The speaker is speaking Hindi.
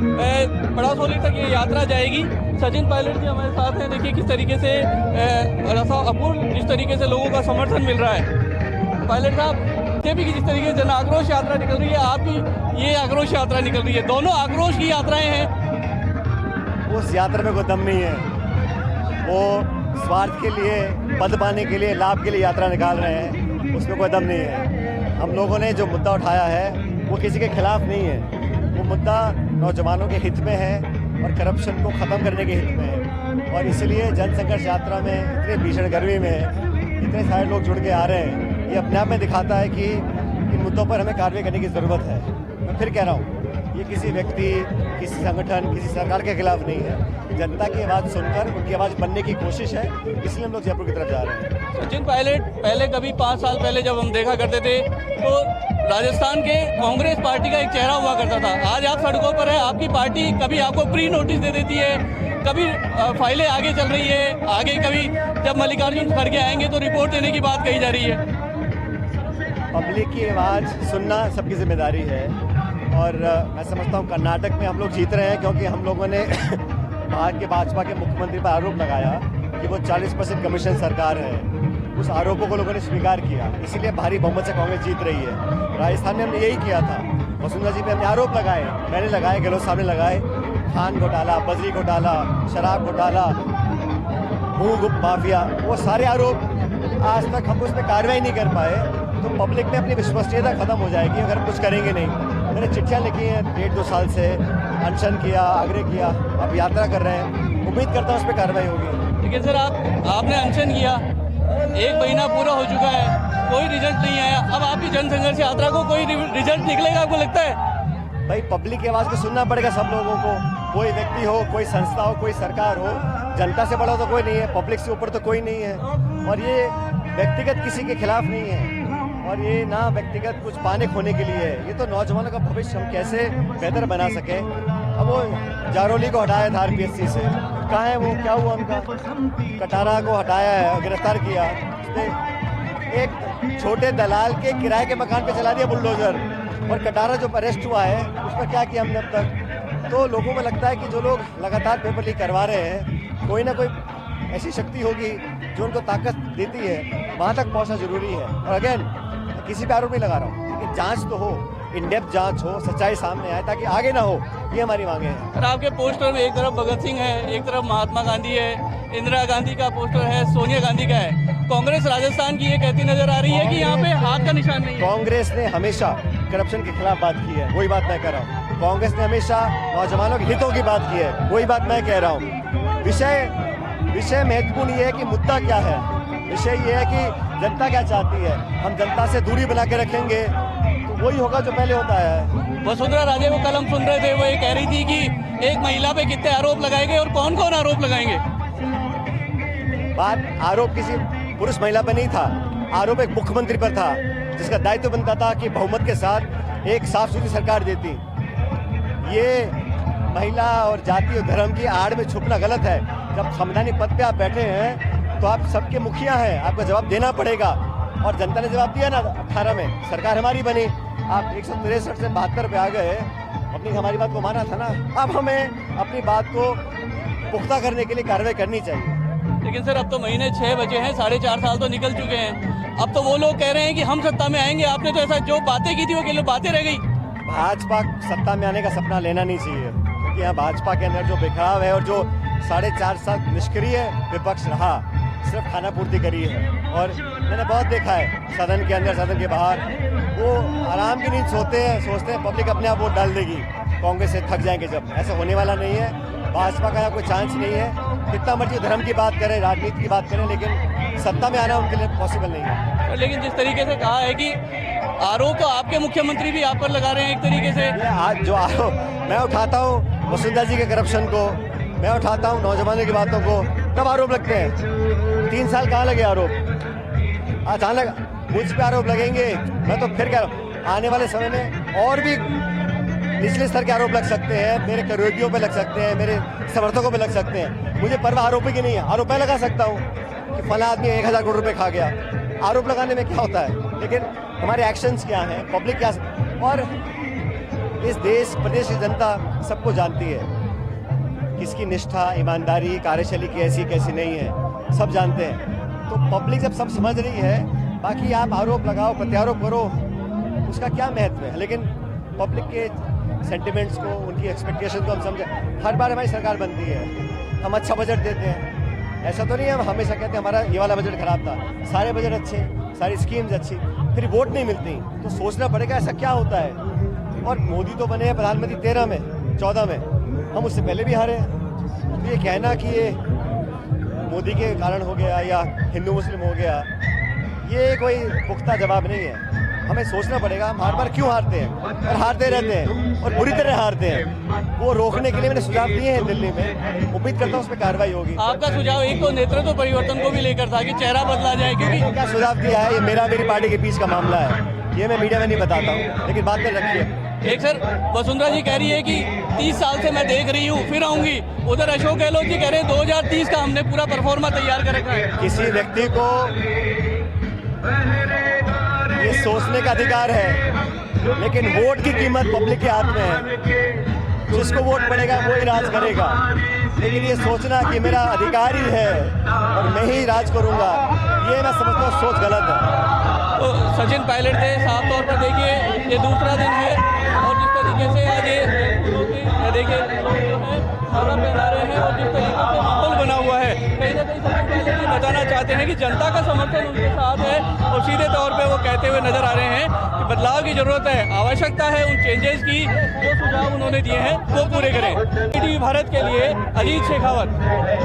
पड़ासोली तक ये यात्रा जाएगी। सचिन पायलट जी हमारे साथ हैं। देखिए किस तरीके से अपूर्ण जिस तरीके से लोगों का समर्थन मिल रहा है। पायलट साहब भी कि जिस तरीके से जन आक्रोश यात्रा निकल रही है, आपकी ये आक्रोश यात्रा निकल रही है, दोनों आक्रोश की यात्राएं हैं। उस यात्रा में कोई दम नहीं है। वो स्वार्थ के लिए, पद पाने के लिए, लाभ के लिए यात्रा निकाल रहे हैं, उसमें कोई दम नहीं है। हम लोगों ने जो मुद्दा उठाया है वो किसी के खिलाफ नहीं है। वो मुद्दा नौजवानों के हित में है और करप्शन को ख़त्म करने के हित में है। और इसलिए जन संघर्ष यात्रा में इतने भीषण गर्मी में इतने सारे लोग जुड़ के आ रहे हैं, ये अपने आप में दिखाता है कि इन मुद्दों पर हमें कार्रवाई करने की ज़रूरत है। मैं फिर कह रहा हूँ, ये किसी व्यक्ति, किसी संगठन, किसी सरकार के खिलाफ नहीं है। जनता की आवाज़ सुनकर उनकी आवाज़ बनने की कोशिश है, इसलिए हम लोग जयपुर की तरफ जा रहे हैं। सचिन पायलट, पहले कभी 5 साल पहले जब हम देखा करते थे तो राजस्थान के कांग्रेस पार्टी का एक चेहरा हुआ करता था। आज आप सड़कों पर है, आपकी पार्टी कभी आपको प्री नोटिस दे देती है, कभी फाइलें आगे चल रही है, आगे कभी जब मल्लिकार्जुन खड़गे आएंगे तो रिपोर्ट देने की बात कही जा रही है। पब्लिक की आवाज़ सुनना सबकी जिम्मेदारी है। और मैं समझता हूँ कर्नाटक में हम लोग जीत रहे हैं क्योंकि हम लोगों ने वहाँ के भाजपा के मुख्यमंत्री पर आरोप लगाया कि वो 40% कमीशन सरकार है। उस आरोपों को लोगों ने स्वीकार किया, इसलिए भारी बहुमत से कांग्रेस जीत रही है। राजस्थान में हमने यही किया था। वसुंधरा जी पे हमने आरोप लगाए, मैंने लगाए, गहलोत साहब ने लगाए। खान घोटाला, बजरी घोटाला, शराब घोटाला, भू माफिया, वो सारे आरोप आज तक हम उस पर कार्रवाई नहीं कर पाए। तो पब्लिक में अपनी विश्वसनीयता खत्म हो जाएगी अगर कुछ करेंगे नहीं। मैंने चिट्ठियाँ लिखी हैं 1.5-2 साल से, अनशन किया, आग्रह किया, अब यात्रा कर रहे हैं। उम्मीद करता हूँ उस पर कार्रवाई होगी। लेकिन सर आपने अनशन किया, 1 महीना पूरा हो चुका है, कोई रिजल्ट नहीं आया। अब आपकी जन संघर्ष यात्रा को कोई रिजल्ट निकलेगा आपको लगता है? भाई पब्लिक की आवाज़ को सुनना पड़ेगा सब लोगों को। कोई व्यक्ति हो, कोई संस्था हो, कोई सरकार हो, जनता से बड़ा तो कोई नहीं है, पब्लिक से ऊपर तो कोई नहीं है। और ये व्यक्तिगत किसी के खिलाफ नहीं है और ये ना व्यक्तिगत कुछ पाने खोने के लिए है। ये तो नौजवानों का भविष्य हम कैसे बेहतर बना सके। अब वो जारोली को हटाया था RPSC से, कहाँ है वो, क्या हुआ उनका? कटारा को हटाया है, गिरफ्तार किया। उसने एक छोटे दलाल के किराए के मकान पे चला दिया बुलडोजर। और कटारा जो अरेस्ट हुआ है उस पर क्या किया हमने अब तक? तो लोगों में लगता है कि जो लोग लगातार पेपर लीक करवा रहे हैं, कोई ना कोई ऐसी शक्ति होगी जो उनको ताकत देती है, वहाँ तक पहुँचना जरूरी है। और अगेन किसी पे आरोप नहीं लगा रहा हूँ, लेकिन जांच तो हो, इन डेप्थ जांच हो, सच्चाई सामने आए ताकि आगे ना हो, ये हमारी मांगे हैं। सर आपके पोस्टर में एक तरफ भगत सिंह है, एक तरफ महात्मा गांधी है, इंदिरा गांधी का पोस्टर है, सोनिया गांधी का है। कांग्रेस राजस्थान की ये कहती नजर आ रही है कि यहाँ पे हाथ का निशान नहीं है। कांग्रेस ने हमेशा करप्शन के खिलाफ बात की है, वही बात मैं कह रहा हूँ। कांग्रेस ने हमेशा नौजवानों के हितों की बात की है, वही बात मैं कह रहा हूँ। विषय महत्वपूर्ण ये है कि मुद्दा क्या है, विषय ये है कि जनता क्या चाहती है। हम जनता से दूरी बना के रखेंगे तो वही होगा जो पहले होता है। वसुंधरा राजे को कल हम सुन रहे थे, वो ये कह रही थी कि एक महिला पे कितने आरोप लगाएंगे और कौन कौन आरोप लगाएंगे। बात आरोप किसी पुरुष महिला पर नहीं था, आरोप एक मुख्यमंत्री पर था जिसका दायित्व बनता था कि बहुमत के साथ एक साफ सुथरी सरकार देती। ये महिला और जाति और धर्म की आड़ में छुपना गलत है। जब संवैधानिक पद पे आप बैठे हैं तो आप सबके मुखिया हैं, आपको जवाब देना पड़ेगा। और जनता ने जवाब दिया ना 18 में, सरकार हमारी बनी। आप 163 से 72 पे आ गए, अपनी हमारी बात को माना था ना। अब हमें अपनी बात को पुख्ता करने के लिए कार्रवाई करनी चाहिए। लेकिन सर अब तो महीने 6 बजे हैं, 4.5 साल तो निकल चुके हैं। अब तो वो लोग कह रहे हैं कि हम सत्ता में आएंगे। आपने तो ऐसा जो बातें की थी वो केवल बातें रह गई। भाजपा सत्ता में आने का सपना लेना नहीं चाहिए, क्योंकि यहाँ भाजपा के अंदर जो बिखराव है और जो 4.5 साल निष्क्रिय विपक्ष रहा, सिर्फ खाना पूर्ति करी है। और मैंने बहुत देखा है सदन के अंदर, सदन के बाहर, वो आराम की नींद सोते हैं, सोचते हैं पब्लिक अपने आप वोट डाल देगी, कांग्रेस से थक जाएंगे। जब ऐसा होने वाला नहीं है, भाजपा का कोई चांस नहीं है। कितना मर्जी धर्म की बात करें, राजनीति की बात करें, लेकिन सत्ता में आना उनके लिए पॉसिबल नहीं है। लेकिन जिस तरीके से कहा है कि आरोप तो आपके मुख्यमंत्री भी आप पर लगा रहे हैं एक तरीके से। आज जो आरोप मैं उठाता हूँ वसुंधरा जी के करप्शन को, मैं उठाता हूँ नौजवानों की बातों को, तब आरोप लगते हैं। 3 साल कहाँ लगे आरोप? अचानक मुझ पे आरोप लगेंगे? मैं तो फिर कह रहा हूँ, आने वाले समय में और भी निचले स्तर के आरोप लग सकते हैं, मेरे सहयोगियों पे लग सकते हैं, मेरे समर्थकों पे लग सकते हैं। मुझे परवाह आरोपी की नहीं है। आरोप मैं लगा सकता हूँ कि फला आदमी 1000 करोड़ रुपए खा गया, आरोप लगाने में क्या होता है, लेकिन हमारे एक्शंस क्या हैं, पब्लिक क्या। और इस देश प्रदेश की जनता सबको जानती है, किसकी निष्ठा, ईमानदारी, कार्यशैली कैसी कैसी नहीं है, सब जानते हैं। तो पब्लिक जब सब समझ रही है, बाकी आप आरोप लगाओ, प्रत्यारोप करो, उसका क्या महत्व है। लेकिन पब्लिक के सेंटिमेंट्स को, उनकी एक्सपेक्टेशन को हम समझें। हर बार हमारी सरकार बनती है, हम अच्छा बजट देते हैं, ऐसा तो नहीं है हम हमेशा कहते हैं हमारा ये वाला बजट खराब था। सारे बजट अच्छे, सारी स्कीम्स अच्छी, फिर वोट नहीं मिलती, तो सोचना पड़ेगा ऐसा क्या होता है। और मोदी तो बने हैं प्रधानमंत्री 13 में, 14 में, हम उससे पहले भी हारे हैं। तो ये कहना कि ये मोदी के कारण हो गया या हिंदू मुस्लिम हो गया, ये कोई पुख्ता जवाब नहीं है। हमें सोचना पड़ेगा हम हर बार क्यों हारते हैं, और हारते रहते हैं और बुरी तरह हारते हैं। वो रोकने के लिए मैंने सुझाव दिए हैं दिल्ली में, उम्मीद करता हूँ उस पर कार्रवाई होगी। आपका सुझाव एक तो नेतृत्व परिवर्तन को भी लेकर था कि चेहरा बदला जाए, क्योंकि क्या सुझाव दिया है, ये मेरी पार्टी के बीच का मामला है, ये मैं मीडिया में नहीं बताता हूँ, लेकिन बात कर रखिए। एक सर वसुंधरा जी कह रही है कि 30 साल से मैं देख रही हूँ, फिर आऊंगी। उधर अशोक गहलोत जी कह रहे हैं 2030 का हमने पूरा परफॉर्मा तैयार कर रखा है। किसी व्यक्ति को ये सोचने का अधिकार है, लेकिन वोट की कीमत पब्लिक के हाथ में है। जिसको वोट पड़ेगा वो ही राज करेगा, लेकिन ये सोचना कि मेरा अधिकार ही है और मैं ही राज करूंगा, ये मैं समझता हूँ सोच गलत है। तो सचिन पायलट थे, साफ तौर पर देखिए ये दूसरा दिन है और जिस तरीके से आज ये देखिए माला पहना रहे हैं और जिस तरीके से माहौल बना हुआ है, कहीं ना कहीं सचिन पायलट ये बताना चाहते हैं कि जनता का समर्थन उनके साथ है और सीधे तौर पे वो कहते हुए नजर आ रहे हैं कि बदलाव की जरूरत है, आवश्यकता है उन चेंजेस की जो सुझाव उन्होंने दिए हैं वो पूरे करें। भारत के लिए अजीत शेखावत।